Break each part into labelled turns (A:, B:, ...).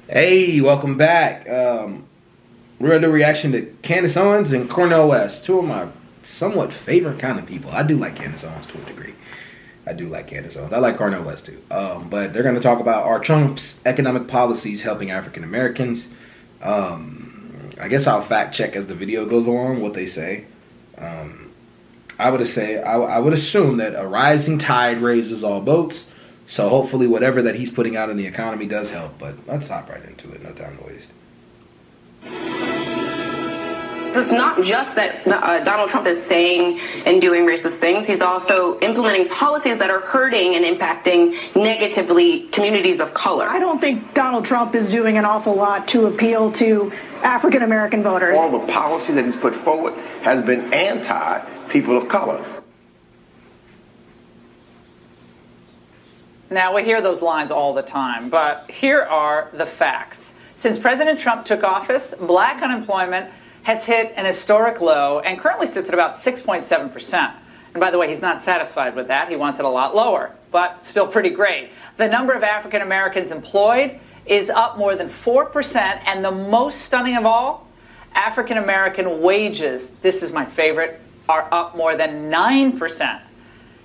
A: Hey, welcome back. We're gonna do a reaction to Candace Owens and Cornel West, two of my somewhat favorite kind of people. I do like Candace Owens to a degree. I do like Candace Owens. I like Cornel West too. But they're gonna talk about are Trump's economic policies helping African Americans. I guess I'll fact check as the video goes along what they say. I would assume that a rising tide raises all boats. So hopefully whatever that he's putting out in the economy does help. But let's hop right into it. No time to waste.
B: It's not just that Donald Trump is saying and doing racist things. He's also implementing policies that are hurting and impacting negatively communities of color.
C: I don't think Donald Trump is doing an awful lot to appeal to African American voters.
D: All the policy that he's put forward has been anti-people of color.
E: Now, we hear those lines all the time, but here are the facts. Since President Trump took office, black unemployment has hit an historic low and currently sits at about 6.7%. And by the way, he's not satisfied with that. He wants it a lot lower, but still pretty great. The number of African Americans employed is up more than 4%, and the most stunning of all, African American wages, this is my favorite, are up more than 9%.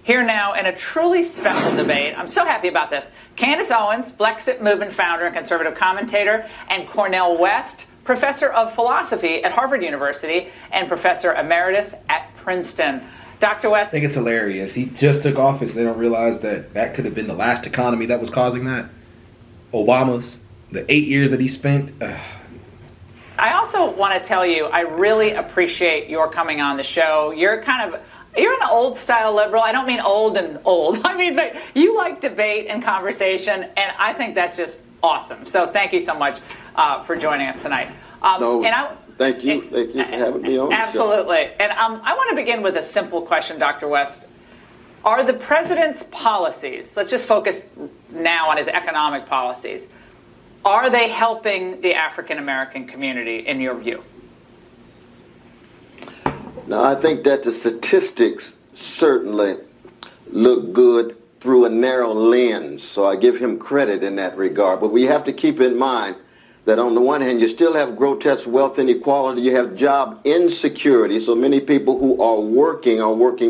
E: Here now in a truly special debate, I'm so happy about this, Candace Owens, Brexit movement founder and conservative commentator, and Cornel West, professor of philosophy at Harvard University and professor emeritus at Princeton. Dr. West.
A: I think it's hilarious. He just took office. They don't realize that that could have been the last economy that was causing that. Obama's, the 8 years that he spent.
E: I also want to tell you, I really appreciate your coming on the show. You're an old style liberal. I don't mean old and old. I mean, but you like debate and conversation, and I think that's just awesome. So thank you so much for joining us tonight.
F: Thank you for having me on.
E: Absolutely. And I want to begin with a simple question, Dr. West. Are the president's policies, let's just focus now on his economic policies, are they helping the African American community in your view?
F: Now, I think that the statistics certainly look good through a narrow lens, so I give him credit in that regard. But we have to keep in mind that on the one hand, you still have grotesque wealth inequality, you have job insecurity, so many people who are working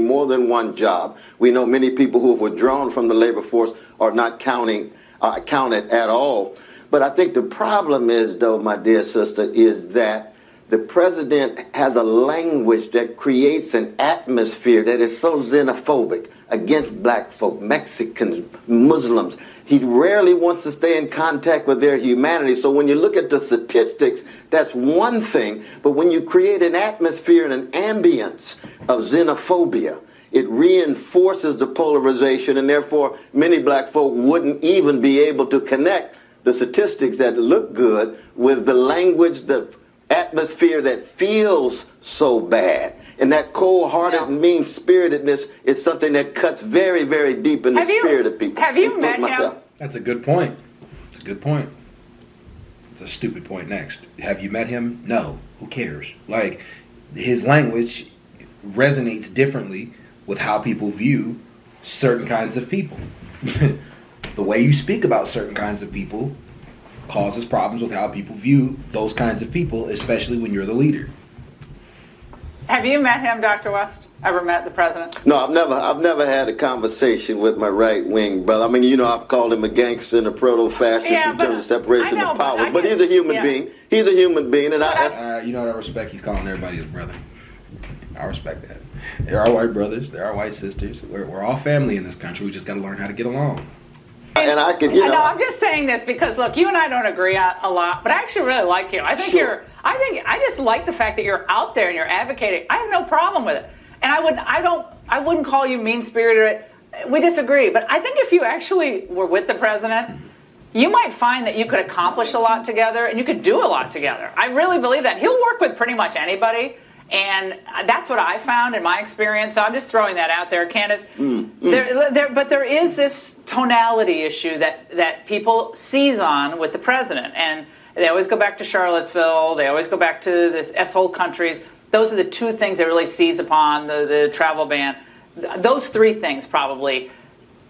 F: more than one job. We know many people who have withdrawn from the labor force are not counted at all. But I think the problem is, though, my dear sister, is that the president has a language that creates an atmosphere that is so xenophobic against black folk, Mexicans, Muslims. He rarely wants to stay in contact with their humanity. So when you look at the statistics, that's one thing. But when you create an atmosphere and an ambience of xenophobia, it reinforces the polarization, and therefore many black folk wouldn't even be able to connect the statistics that look good with the language, the atmosphere that feels so bad. And that cold-hearted and mean-spiritedness is something that cuts very, very deep in the spirit of people.
E: Have you met him?
A: That's a good point. It's a good point. It's a stupid point next. Have you met him? No. Who cares? Like, his language resonates differently with how people view certain kinds of people. The way you speak about certain kinds of people causes problems with how people view those kinds of people, especially when you're the leader.
E: Have you met him, Dr. West? Ever met the president?
F: No, I've never had a conversation with my right wing brother. I mean, I've called him a gangster and a proto-fascist in terms of separation of power. But he's a human being. He's a human being, and
A: I respect he's calling everybody his brother. I respect that. There are white brothers. There are white sisters. We're all family in this country. We just got to learn how to get along.
F: And I could,
E: No, I'm just saying this because, look, you and I don't agree a lot, but I actually really like you. I I just like the fact that you're out there and you're advocating. I have no problem with it. And I wouldn't call you mean-spirited. We disagree. But I think if you actually were with the president, you might find that you could accomplish a lot together and you could do a lot together. I really believe that. He'll work with pretty much anybody. And that's what I found in my experience. So I'm just throwing that out there, Candace. But there is this tonality issue that people seize on with the president. And they always go back to Charlottesville. They always go back to this S-hole countries. Those are the two things they really seize upon, the travel ban. Those three things probably,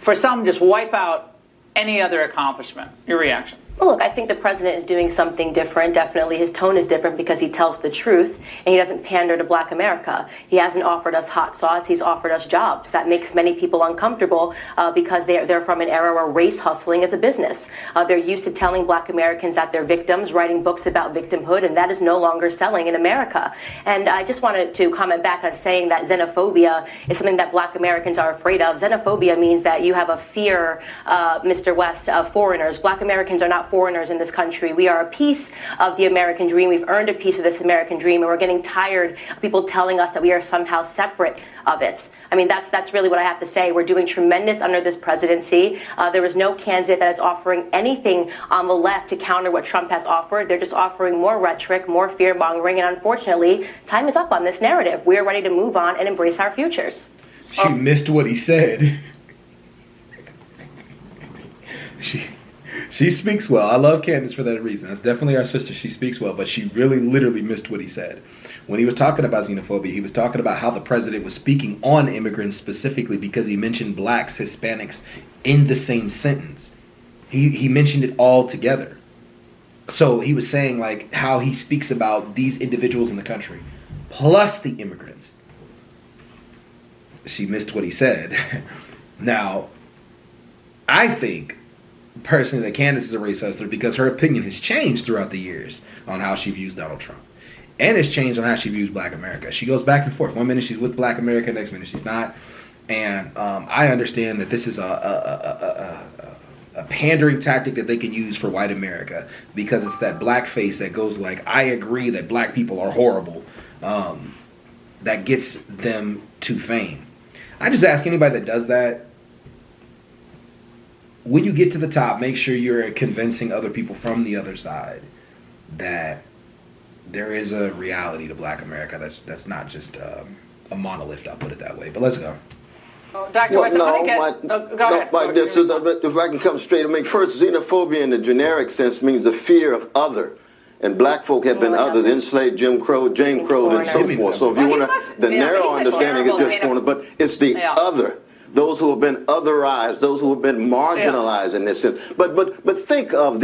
E: for some, just wipe out any other accomplishment. Your reaction?
G: Well, look, I think the president is doing something different. Definitely his tone is different because he tells the truth and he doesn't pander to Black America. He hasn't offered us hot sauce. He's offered us jobs. That makes many people uncomfortable because they're from an era where race hustling is a business. They're used to telling Black Americans that they're victims, writing books about victimhood, and that is no longer selling in America. And I just wanted to comment back on saying that xenophobia is something that Black Americans are afraid of. Xenophobia means that you have a fear, Mr. West, of foreigners. Black Americans are not foreigners in this country. We are a piece of the American dream. We've earned a piece of this American dream, and we're getting tired of people telling us that we are somehow separate of it. I mean, that's really what I have to say. We're doing tremendous under this presidency. There is no candidate that is offering anything on the left to counter what Trump has offered. They're just offering more rhetoric, more fear-mongering, and unfortunately, time is up on this narrative. We are ready to move on and embrace our futures.
A: She missed what he said. She speaks well. I love Candace for that reason. That's definitely our sister. She speaks well, but she really literally missed what he said. When he was talking about xenophobia, he was talking about how the president was speaking on immigrants specifically because he mentioned blacks, Hispanics in the same sentence. He mentioned it all together. So he was saying like how he speaks about these individuals in the country, plus the immigrants. She missed what he said. Now, I think personally that Candace is a race hustler because her opinion has changed throughout the years on how she views Donald Trump. And it's changed on how she views Black America. She goes back and forth. One minute she's with Black America, next minute she's not. And I understand that this is a pandering tactic that they can use for white America because it's that black face that goes like, I agree that black people are horrible, that gets them to fame. I just ask anybody that does that, when you get to the top, make sure you're convincing other people from the other side that there is a reality to Black America that's not just a monolith, I'll put it that way. But let's go.
E: Oh, Dr. West, I want to get... go ahead.
F: If I can come straight and make first, xenophobia in the generic sense means the fear of other. And black folk have been othered, enslaved, Jim Crow, and so forth. So if you want to, the narrow understanding is just for, but it's the other. Those who have been otherized, those who have been marginalized in this sense. But think of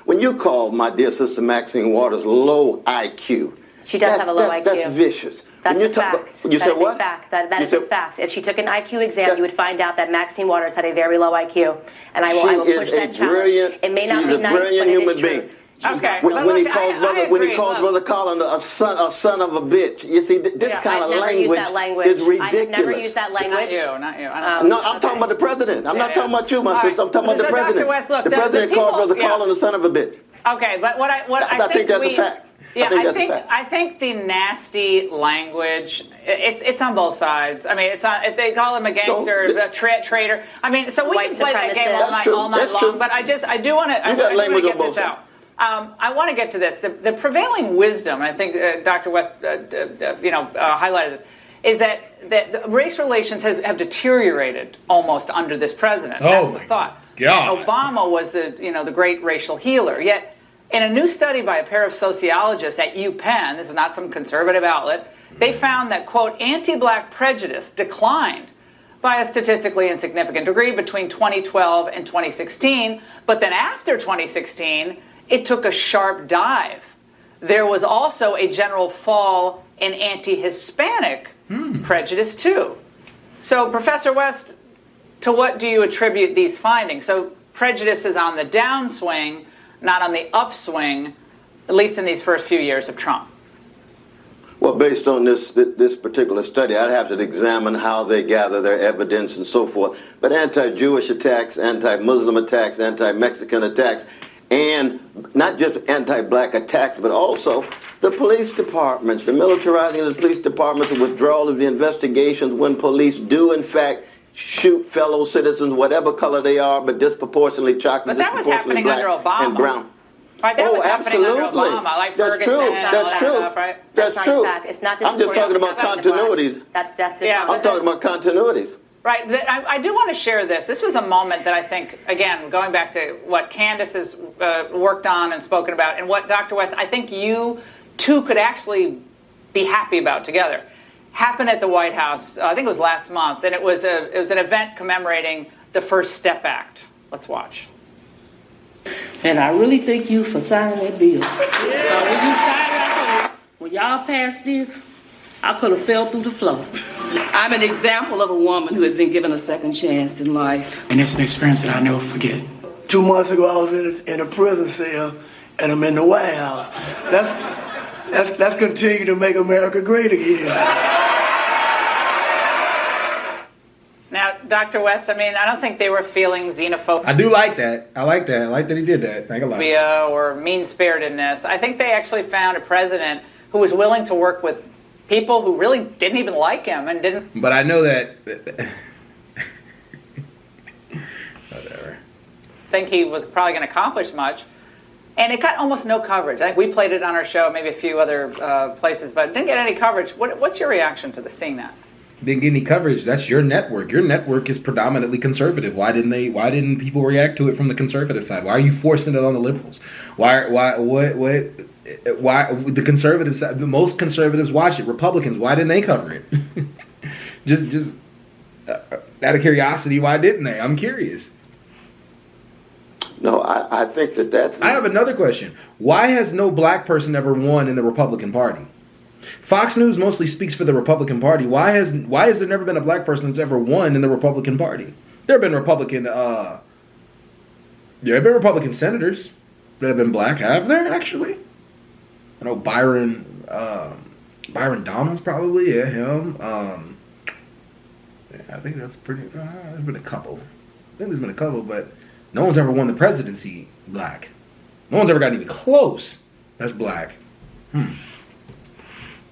F: when you call my dear sister Maxine Waters low IQ.
G: She does have a low IQ.
F: That's vicious.
G: That's a fact.
F: You said what?
G: That is a fact. If she took an IQ exam, you would find out that Maxine Waters had a very low IQ. And I will push that challenge. It may not be nice, but it is true.
E: Okay.
F: When he calls Brother Collin a son of a bitch, you see this kind of language is ridiculous.
G: I have never used that language.
E: Not you.
F: No, I'm talking about the president. I'm not talking about you, my sister. I'm talking about the president.
E: Dr. West, look,
F: the president called Brother Collin a son of a bitch.
E: Okay, but I
F: think that's a fact.
E: Yeah, I think the nasty language, it's on both sides. I mean, it's on, if they call him a gangster, a traitor. I mean, so we can play that game all night long. But I do want to get this out. I want to get to this. The prevailing wisdom, I think Dr. West, highlighted this, is that race relations have deteriorated almost under this president. That's the thought.
A: God.
E: Obama was the great racial healer. Yet, in a new study by a pair of sociologists at UPenn, this is not some conservative outlet, they found that, quote, anti-black prejudice declined by a statistically insignificant degree between 2012 and 2016. But then after 2016, it took a sharp dive. There was also a general fall in anti-Hispanic prejudice, too. So, Professor West, to what do you attribute these findings? So, prejudice is on the downswing, not on the upswing, at least in these first few years of Trump.
F: Well, based on this particular study, I'd have to examine how they gather their evidence and so forth. But anti-Jewish attacks, anti-Muslim attacks, anti-Mexican attacks, and not just anti-black attacks, but also the police departments, the militarizing of the police departments, the withdrawal of the investigations when police do, in fact, shoot fellow citizens, whatever color they are, but disproportionately chocolate,
E: but that was happening under Obama.
F: And brown.
E: Right, that was happening under Obama, like
F: That's
E: Ferguson
F: true.
E: and all that stuff, right?
F: That's true.
G: It's not
F: I'm just talking about continuities. I'm talking about continuities.
E: Right. I do want to share this. This was a moment that I think, again, going back to what Candace has worked on and spoken about, and what Dr. West, I think you two could actually be happy about together. Happened at the White House, I think it was last month, and it was an event commemorating the First Step Act. Let's watch.
H: And I really thank you for signing that bill. When y'all passed this, I could have fell through the floor. I'm an example of a woman who has been given a second chance in life.
I: And it's an experience that I never forget.
J: 2 months ago, I was in a prison cell, and I'm in the White House. Let's continue to make America great again.
E: Now, Dr. West, I mean, I don't think they were feeling xenophobia.
A: I do like that. I like that. I like that he did that. Thank you.
E: Or mean-spiritedness. I think they actually found a president who was willing to work with people who really didn't even like him and didn't.
A: But I know that. Whatever.
E: Think he was probably going to accomplish much. And it got almost no coverage. I think we played it on our show, maybe a few other places, but it didn't get any coverage. What's your reaction to seeing that?
A: Didn't get any coverage. That's your network. Your network is predominantly conservative. Why didn't people react to it from the conservative side? Why are you forcing it on the liberals? Why the conservative side? Most conservatives watch it. Republicans, why didn't they cover it? just out of curiosity, why didn't they? I'm curious.
F: No, I think that's...
A: I have another question. Why has no black person ever won in the Republican Party? Fox News mostly speaks for the Republican Party. Why has there never been a black person that's ever won in the Republican Party? There have been Republican senators that have been black. Have there, actually? I know Byron Donalds probably, yeah, him. I think that's pretty, there's been a couple. But no one's ever won the presidency black. No one's ever gotten even close. That's black.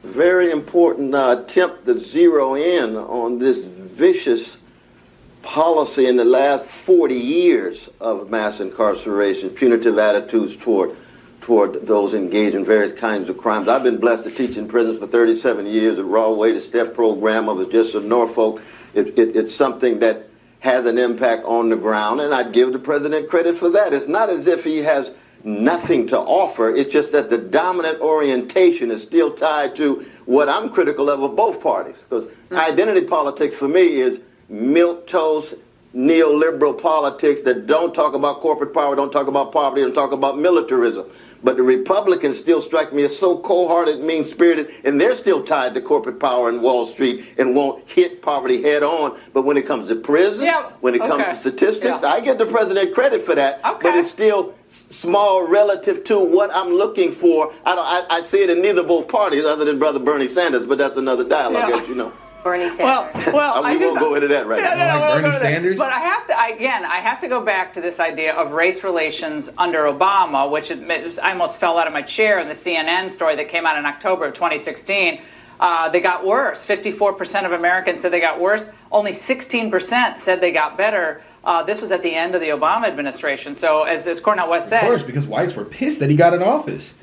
F: Very important attempt to zero in on this vicious policy in the last 40 years of mass incarceration, punitive attitudes toward those engaged in various kinds of crimes. I've been blessed to teach in prisons for 37 years. The Raw Way to Step program of the Justice of Norfolk. It's something that has an impact on the ground, and I'd give the president credit for that. It's not as if he has nothing to offer. It's just that the dominant orientation is still tied to what I'm critical of both parties. Because identity politics for me is milquetoast, neoliberal politics that don't talk about corporate power, don't talk about poverty, don't talk about militarism. But the Republicans still strike me as so cold-hearted, mean-spirited, and they're still tied to corporate power and Wall Street and won't hit poverty head-on. But when it comes to prison, when it comes to statistics, I give the president credit for that. But it's still small relative to what I'm looking for. I see it in neither both parties other than Brother Bernie Sanders, but that's another dialogue, as you know.
G: Bernie Sanders.
E: Well,
F: we won't go into that right now.
A: Bernie Sanders?
E: But I have to go back to this idea of race relations under Obama, which I almost fell out of my chair in the CNN story that came out in October of 2016. They got worse. 54% of Americans said they got worse. Only 16% said they got better. This was at the end of the Obama administration. So as Cornel West said...
A: Of course, because whites were pissed that he got in office.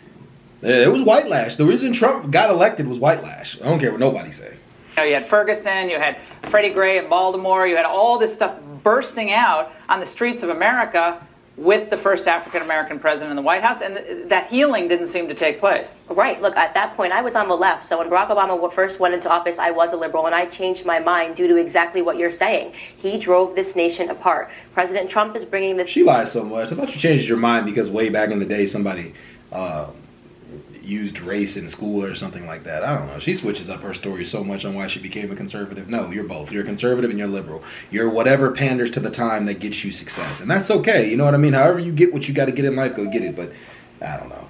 A: It was white lash. The reason Trump got elected was white lash. I don't care what nobody say.
E: You had Ferguson, you had Freddie Gray in Baltimore, you had all this stuff bursting out on the streets of America with the first African-American president in the White House, and that healing didn't seem to take place.
G: Right. Look, at that point, I was on the left. So when Barack Obama first went into office, I was a liberal, and I changed my mind due to exactly what you're saying. He drove this nation apart. President Trump is bringing this...
A: She lies so much. I thought you changed your mind because way back in the day, somebody used race in school or something like that. I don't know. She switches up her story so much on why she became a conservative. No, you're both. You're a conservative and you're liberal. You're whatever panders to the time that gets you success. And that's okay. You know what I mean? However you get what you got to get in life, go get it. But I don't know.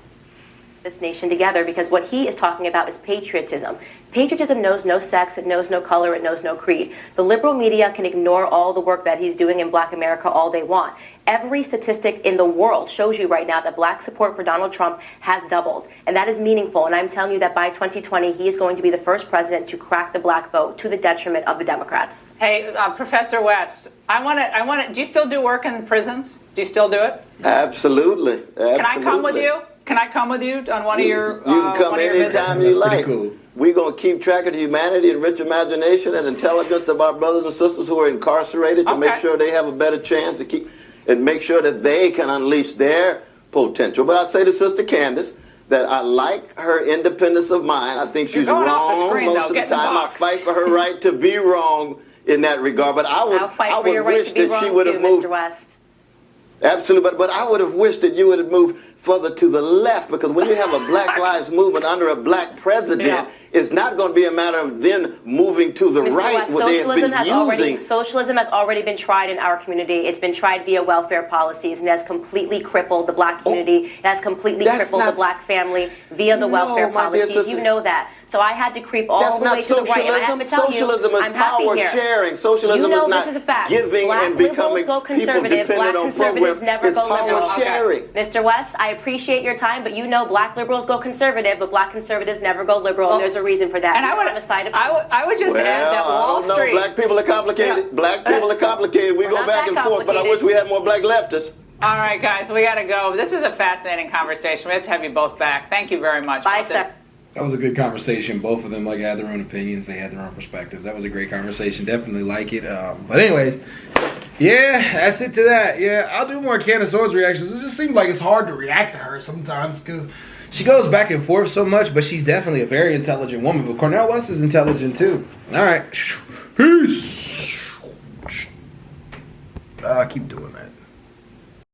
G: This nation together, because what he is talking about is patriotism. Patriotism knows no sex, it knows no color, it knows no creed. The liberal media can ignore all the work that he's doing in Black America all they want. Every statistic in the world shows you right now that black support for Donald Trump has doubled. And that is meaningful. And I'm telling you that by 2020, he is going to be the first president to crack the black vote to the detriment of the Democrats.
E: Hey, Professor West, I want to, do you still do work in prisons? Do you still do it?
F: Absolutely.
E: Can I come with you? Can I come with you on one of your
F: You can come anytime you like.
A: Cool.
F: We're going to keep track of the humanity and rich imagination and intelligence of our brothers and sisters who are incarcerated to make sure they have a better chance to keep and make sure that they can unleash their potential. But I say to Sister Candace that I like her independence of mind. I think she's wrong most of the time. I fight for her right to be wrong in that regard. But I would wish that she would have moved. Absolutely, but I would have wished that you would have moved further to the left, because when you have a Black Lives Movement under a black president, it's not going to be a matter of then moving to the
G: Mr.
F: right,
G: West,
F: where they have been
G: socialism has already been tried in our community. It's been tried via welfare policies, and has completely crippled the black community. It has completely crippled the black family via the welfare policies. You know that. So I had to creep all the way to the right. And I have to tell
F: socialism
G: you,
F: is
G: I'm happy
F: power
G: here.
F: sharing. Socialism
G: you know
F: is not
G: this is a fact.
F: giving
G: black
F: and becoming
G: go
F: people dependent on programs.
G: Never
F: It's
G: go
F: power
G: liberal.
F: sharing.
G: Mr. West, I appreciate your time, but you know black liberals go conservative, but black conservatives never go liberal, and there's a reason for that.
E: And I would just add that Wall
F: I don't
E: Street.
F: know. Black people are complicated.
E: Yeah.
F: Black people are complicated. We go back and forth, but I wish we had more black leftists.
E: All right, guys, we got to go. This is a fascinating conversation. We have to have you both back. Thank you very much.
G: Bye, sir.
A: That was a good conversation. Both of them had their own opinions. They had their own perspectives. That was a great conversation. Definitely like it. But anyways, yeah, that's it to that. Yeah, I'll do more Candace Owens reactions. It just seems like it's hard to react to her sometimes because she goes back and forth so much, but she's definitely a very intelligent woman. But Cornel West is intelligent too. All right. Peace. Keep doing that.